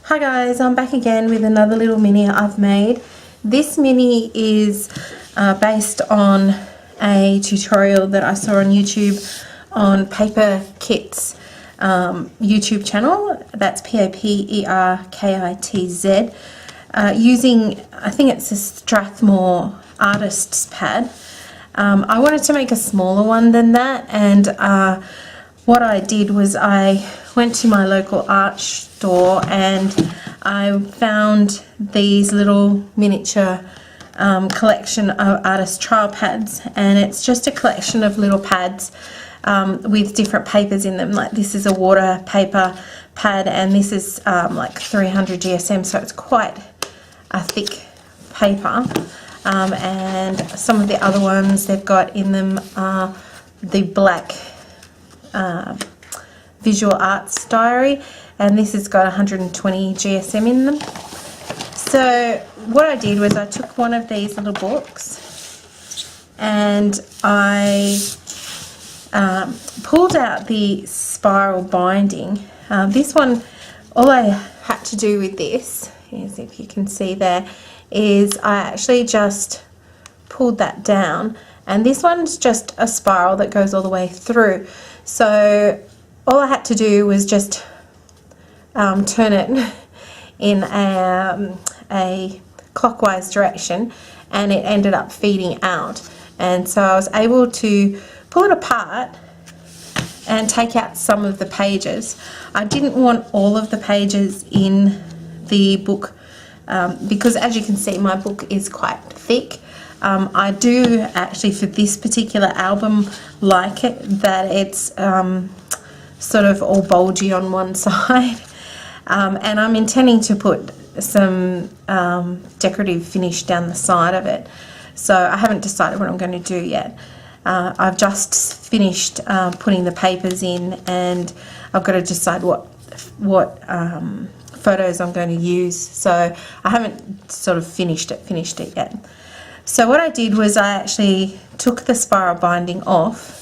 Hi guys, I'm back again with another little mini I've made. This mini is based on a tutorial that I saw on YouTube on Paperkitz YouTube channel. That's Paperkitz, using, I think it's a Strathmore artist's pad. I wanted to make a smaller one than that, and what I did was I went to my local art store and I found these little miniature collection of artist trial pads, and it's just a collection of little pads with different papers in them. Like this is a water paper pad, and this is like 300 GSM, so it's quite a thick paper. And some of the other ones they've got in them are the black visual arts diary, and this has got 120 GSM in them. So what I did was I took one of these little books and I pulled out the spiral binding. This one, all I had to do with this is, if you can see there, is I actually just pulled that down, and this one's just a spiral that goes all the way through. So all I had to do was just turn it in a clockwise direction, and it ended up feeding out. And so I was able to pull it apart and take out some of the pages. I didn't want all of the pages in the book because, as you can see, my book is quite thick. I do actually, for this particular album, like it that it's sort of all bulgy on one side, and I'm intending to put some decorative finish down the side of it. So I haven't decided what I'm going to do yet. I've just finished putting the papers in, and I've got to decide what photos I'm going to use. So I haven't sort of finished it yet. So what I did was I actually took the spiral binding off,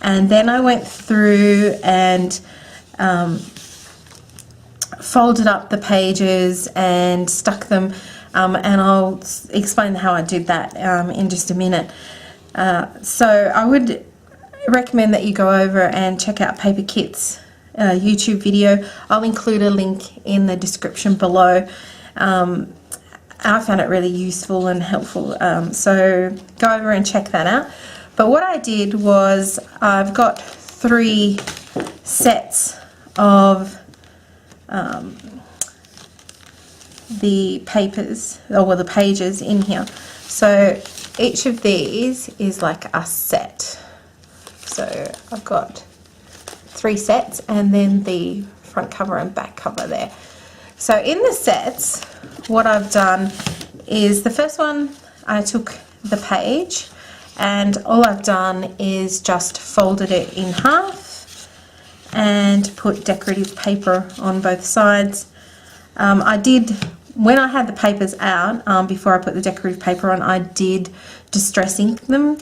and then I went through and folded up the pages and stuck them, and I'll explain how I did that in just a minute. So I would recommend that you go over and check out Paperkitz YouTube video. I'll include a link in the description below. I found it really useful and helpful, so go over and check that out. But what I did was I've got 3 sets of the papers, or the pages in here. So each of these is like a set. So I've got 3 sets, and then the front cover and back cover there. So in the sets, what I've done is, the first one, I took the page and all I've done is just folded it in half and put decorative paper on both sides. I did, when I had the papers out, before I put the decorative paper on, I did distress ink them,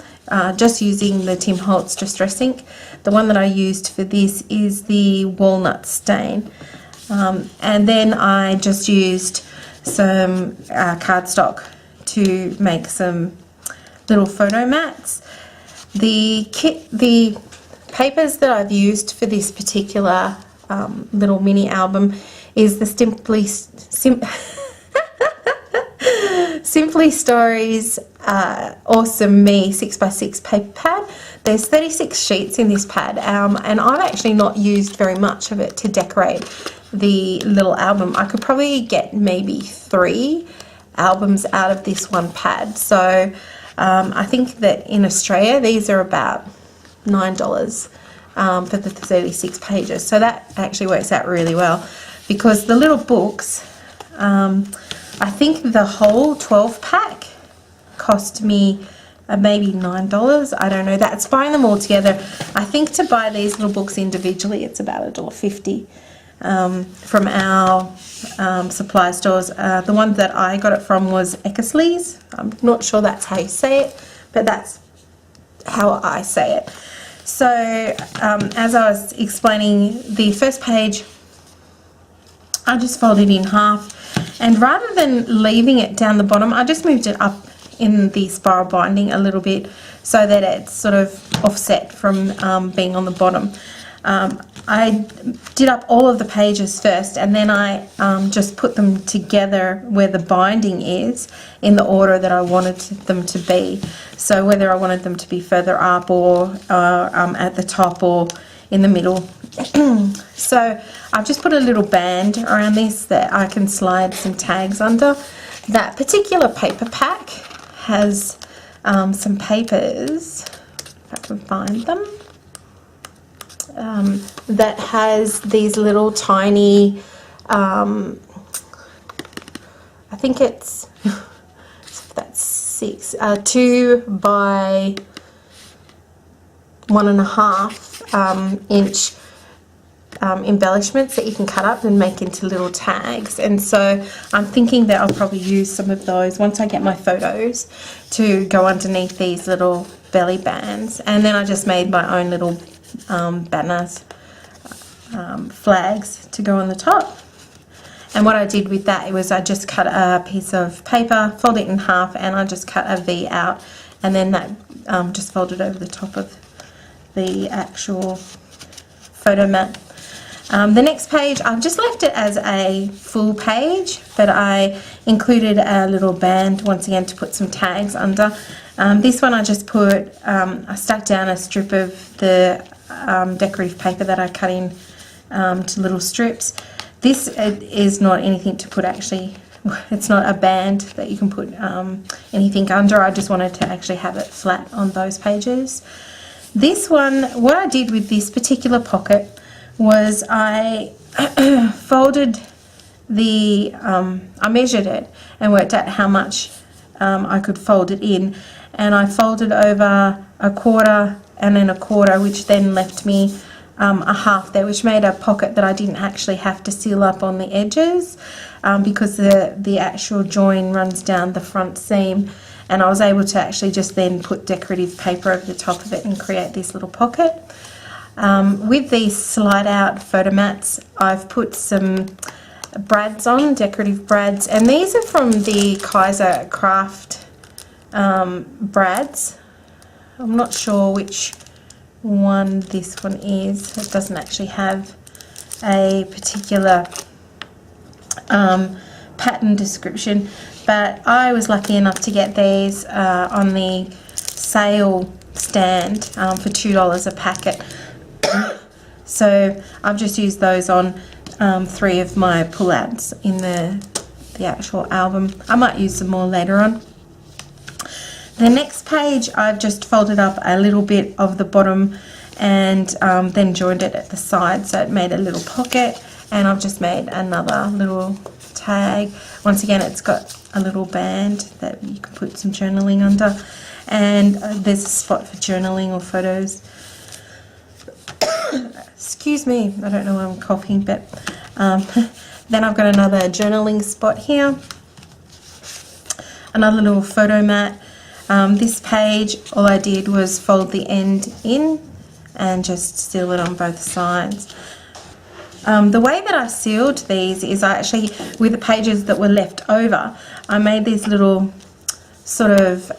just using the Tim Holtz distress ink. The one that I used for this is the walnut stain. And then I just used some cardstock to make some little photo mats. The papers that I've used for this particular little mini album is the Simply Stories Awesome Me 6x6 paper pad. There's 36 sheets in this pad, and I've actually not used very much of it to decorate the little album. I could probably get maybe 3 albums out of this one pad. So I think that in Australia these are about $9 for the 36 pages. So that actually works out really well, because the little books, I think the whole 12 pack cost me maybe $9. I don't know. That's buying them all together. I think to buy these little books individually, it's about $1.50 from our supply stores. The one that I got it from was Eckersley's. I'm not sure that's how you say it, but that's how I say it. So as I was explaining, the first page I just folded in half, and rather than leaving it down the bottom, I just moved it up in the spiral binding a little bit so that it's sort of offset from being on the bottom. I did up all of the pages first, and then I just put them together where the binding is in the order that I wanted them to be. So whether I wanted them to be further up or at the top or in the middle. So I've just put a little band around this that I can slide some tags under. That particular paper pack has some papers, if I can find them, that has these little tiny, I think it's, that's 2 by 1.5 inch embellishments that you can cut up and make into little tags. And so I'm thinking that I'll probably use some of those once I get my photos to go underneath these little belly bands. And then I just made my own little banners, flags to go on the top. And what I did with that was I just cut a piece of paper, fold it in half, and I just cut a V out, and then that just folded over the top of the actual photo mat. The next page, I've just left it as a full page, but I included a little band once again to put some tags under. This one I just put, I stuck down a strip of the decorative paper that I cut in to little strips. This is not anything to put actually, it's not a band that you can put anything under. I just wanted to actually have it flat on those pages. This one, what I did with this particular pocket was I folded the, I measured it and worked out how much I could fold it in, and I folded over 1/4 and then 1/4, which then left me a half there, which made a pocket that I didn't actually have to seal up on the edges because the actual join runs down the front seam, and I was able to actually just then put decorative paper over the top of it and create this little pocket. With these slide out photo mats, I've put some brads on, decorative brads, and these are from the Kaiser Craft brads. I'm not sure which one this one is. It doesn't actually have a particular pattern description, but I was lucky enough to get these on the sale stand for $2 a packet. So I've just used those on 3 of my pullouts in the actual album. I might use some more later on. The next page, I've just folded up a little bit of the bottom and then joined it at the side, so it made a little pocket, and I've just made another little tag. Once again, it's got a little band that you can put some journaling under, and there's a spot for journaling or photos. Excuse me, I don't know why I'm coughing, but then I've got another journaling spot here, another little photo mat. This page, all I did was fold the end in and just seal it on both sides. The way that I sealed these is I actually, with the pages that were left over, I made these little sort of,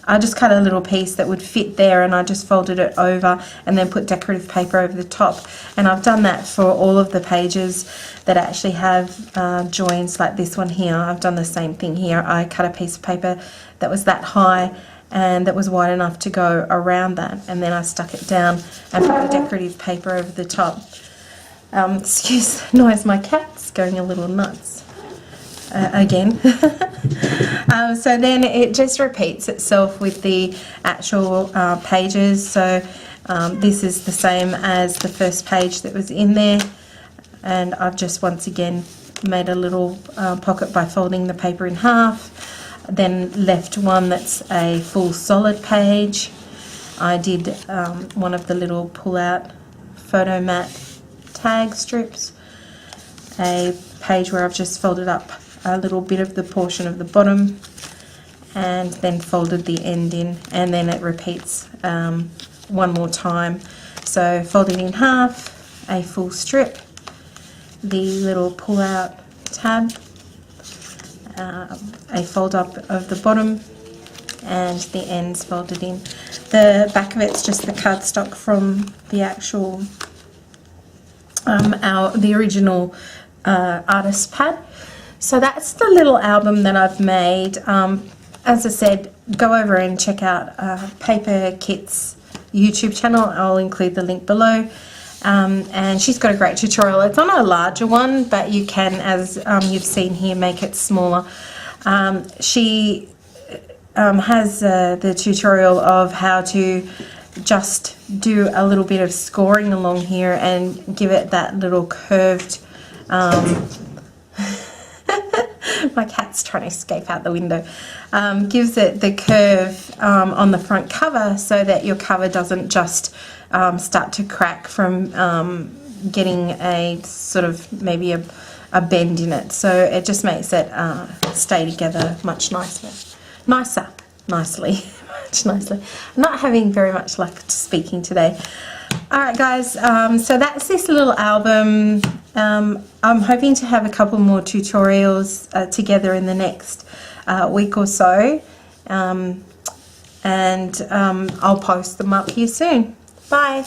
I just cut a little piece that would fit there, and I just folded it over and then put decorative paper over the top. And I've done that for all of the pages that actually have joins like this one here. I've done the same thing here. I cut a piece of paper that was that high and that was wide enough to go around that, and then I stuck it down and put the decorative paper over the top. Excuse the noise, my cat's going a little nuts. Again. So then it just repeats itself with the actual pages. So this is the same as the first page that was in there, and I've just once again made a little pocket by folding the paper in half, then left one that's a full solid page. I did one of the little pull-out photo mat tag strips, a page where I've just folded up a little bit of the portion of the bottom and then folded the end in, and then it repeats one more time. So folding in half, a full strip, the little pull-out tab, a fold up of the bottom, and the ends folded in. The back of it's just the cardstock from the actual the original artist pad. So that's the little album that I've made. As I said, go over and check out Paperkitz YouTube channel. I'll include the link below. And she's got a great tutorial. It's on a larger one, but you can, as you've seen here, make it smaller. She has the tutorial of how to just do a little bit of scoring along here and give it that little curved my cat's trying to escape out the window. Gives it the curve on the front cover so that your cover doesn't just start to crack from getting a sort of maybe a bend in it. So it just makes it stay together much nicely. I'm not having very much luck speaking today. Alright guys, so that's this little album. I'm hoping to have a couple more tutorials together in the next week or so, and I'll post them up here soon. Bye.